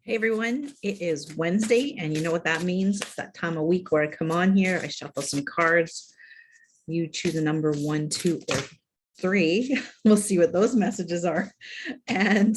Hey everyone, it is Wednesday, and you know what that means? It's that time of week where I come on here, I shuffle some cards. You choose a number 1, 2, or 3. We'll see what those messages are. And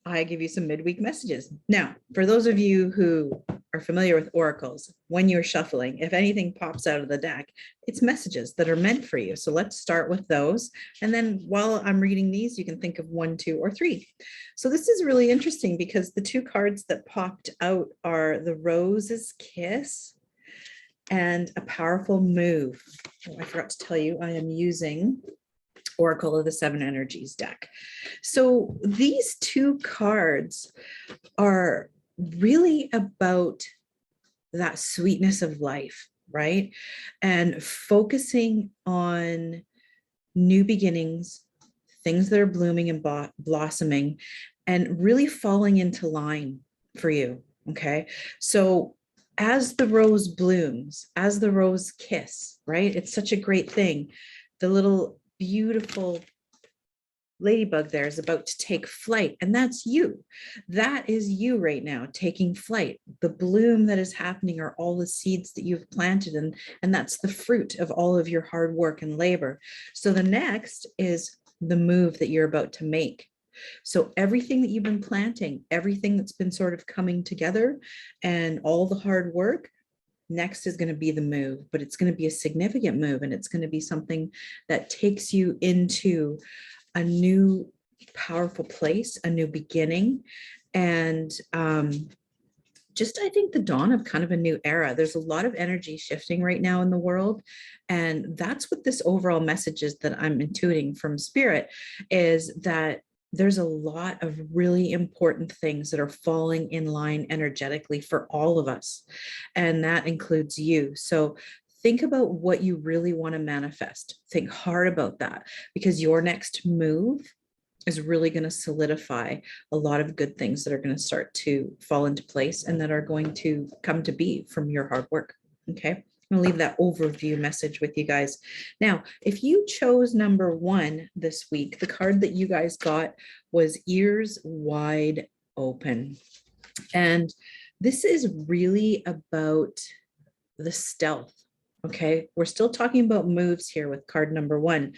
I give you some midweek messages. Now, for those of you who are familiar with oracles, when you're shuffling, if anything pops out of the deck, it's messages that are meant for you. So let's start with those. And then while I'm reading these, you can think of 1, 2, or 3. So this is really interesting because the two cards that popped out are the Rose's Kiss and a powerful move. Oh, I forgot to tell you, I am using Oracle of the Seven Energies deck. So these two cards are really about that sweetness of life, right? And focusing on new beginnings, things that are blooming and blossoming, and really falling into line for you, okay? So as the rose blooms, as the rose kiss, right? It's such a great thing. The little beautiful ladybug there is about to take flight, and that's you. That is you right now taking flight. The bloom that is happening are all the seeds that you've planted, and that's the fruit of all of your hard work and labor. So the next is the move that you're about to make. So everything that you've been planting, everything that's been sort of coming together, and all the hard work, next is going to be the move, but it's going to be a significant move, and it's going to be something that takes you into a new powerful place, a new beginning, and just I think the dawn of kind of a new era. There's a lot of energy shifting right now in the world, and that's what this overall message is that I'm intuiting from Spirit, is that there's a lot of really important things that are falling in line energetically for all of us, and that includes you. So think about what you really want to manifest. Think hard about that, because your next move is really going to solidify a lot of good things that are going to start to fall into place and that are going to come to be from your hard work. Okay. I'm going to leave that overview message with you guys. Now, if you chose number 1 this week, the card that you guys got was Ears Wide Open. And this is really about the stealth. Okay, we're still talking about moves here with card number 1.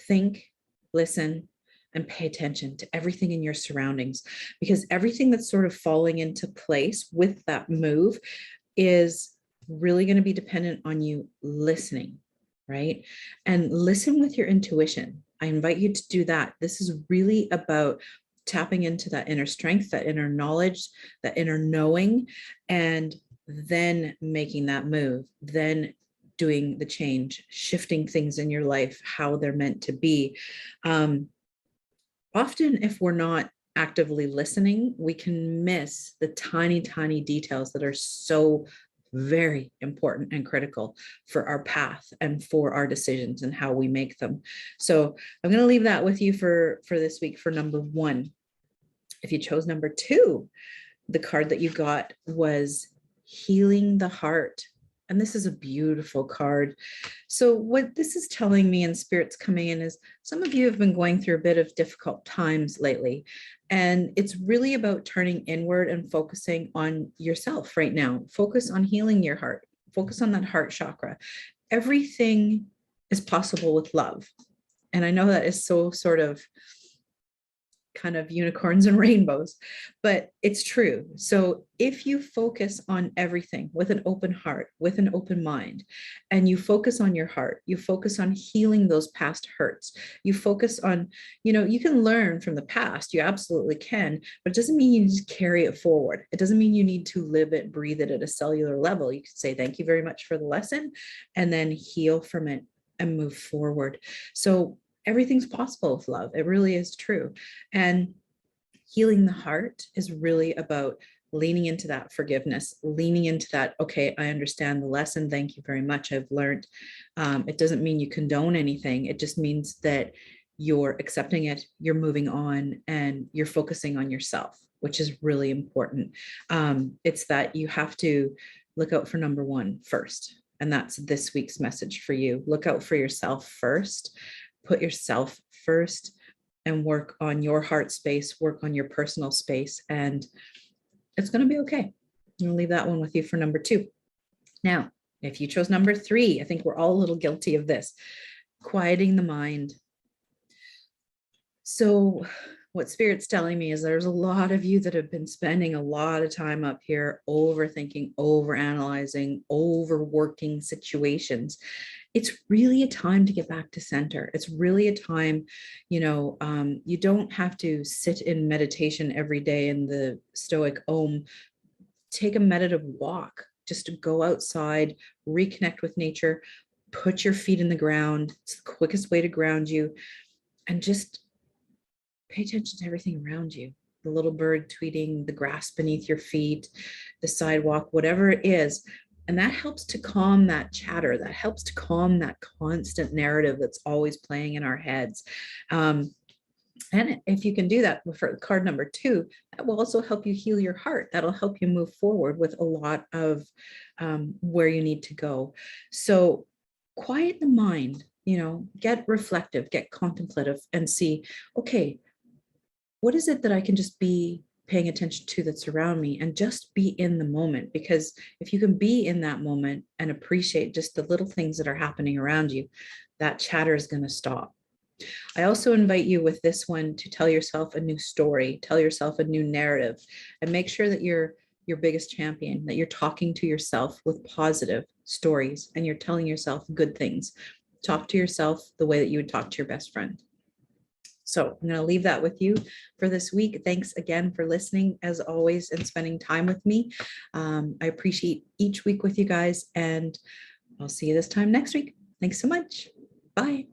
Think, listen, and pay attention to everything in your surroundings, because everything that's sort of falling into place with that move is really going to be dependent on you listening, right? And listen with your intuition. I invite you to do that. This is really about tapping into that inner strength, that inner knowledge, that inner knowing, and then making that move, then doing the change, shifting things in your life, how they're meant to be. Often, if we're not actively listening, we can miss the tiny, tiny details that are so very important and critical for our path and for our decisions and how we make them. So I'm going to leave that with you for this week for number 1. If you chose number 2, the card that you got was Healing the Heart. And this is a beautiful card. So what this is telling me, and Spirit's coming in, is some of you have been going through a bit of difficult times lately. And it's really about turning inward and focusing on yourself right now. Focus on healing your heart. Focus on that heart chakra. Everything is possible with love. And I know that is so sort of kind of unicorns and rainbows, but it's true. So if you focus on everything with an open heart, with an open mind, and you focus on your heart, you focus on healing those past hurts, you focus on, you can learn from the past, you absolutely can, but it doesn't mean you need to carry it forward. It doesn't mean you need to live it, breathe it at a cellular level. You can say, thank you very much for the lesson, and then heal from it and move forward. So everything's possible with love. It really is true. And healing the heart is really about leaning into that forgiveness, leaning into that, okay, I understand the lesson. Thank you very much. I've learned. It doesn't mean you condone anything. It just means that you're accepting it, you're moving on, and you're focusing on yourself, which is really important. It's that you have to look out for number 1 first. And that's this week's message for you. Look out for yourself first. Put yourself first and work on your heart space, work on your personal space, and It's going to be okay. I'm going to leave that one with you for number 2. Now, if you chose number 3, I think we're all a little guilty of this, quieting the mind. So what Spirit's telling me is there's a lot of you that have been spending a lot of time up here overthinking, overanalyzing, overworking situations. It's really a time to get back to center. It's really a time, you don't have to sit in meditation every day in the Stoic Om. Take a meditative walk, just to go outside, reconnect with nature, put your feet in the ground. It's the quickest way to ground you, and just pay attention to everything around you. The little bird tweeting, the grass beneath your feet, the sidewalk, whatever it is. And that helps to calm that chatter. That helps to calm that constant narrative that's always playing in our heads. And if you can do that for card number 2, that will also help you heal your heart. That'll help you move forward with a lot of where you need to go. So quiet the mind, get reflective, get contemplative, and see, okay, what is it that I can just be paying attention to that's around me, and just be in the moment? Because if you can be in that moment and appreciate just the little things that are happening around you, that chatter is going to stop. I also invite you with this one to tell yourself a new story, tell yourself a new narrative, and make sure that you're your biggest champion, that you're talking to yourself with positive stories and you're telling yourself good things. Talk to yourself the way that you would talk to your best friend. So I'm going to leave that with you for this week. Thanks again for listening, as always, and spending time with me. I appreciate each week with you guys, and I'll see you this time next week. Thanks so much. Bye.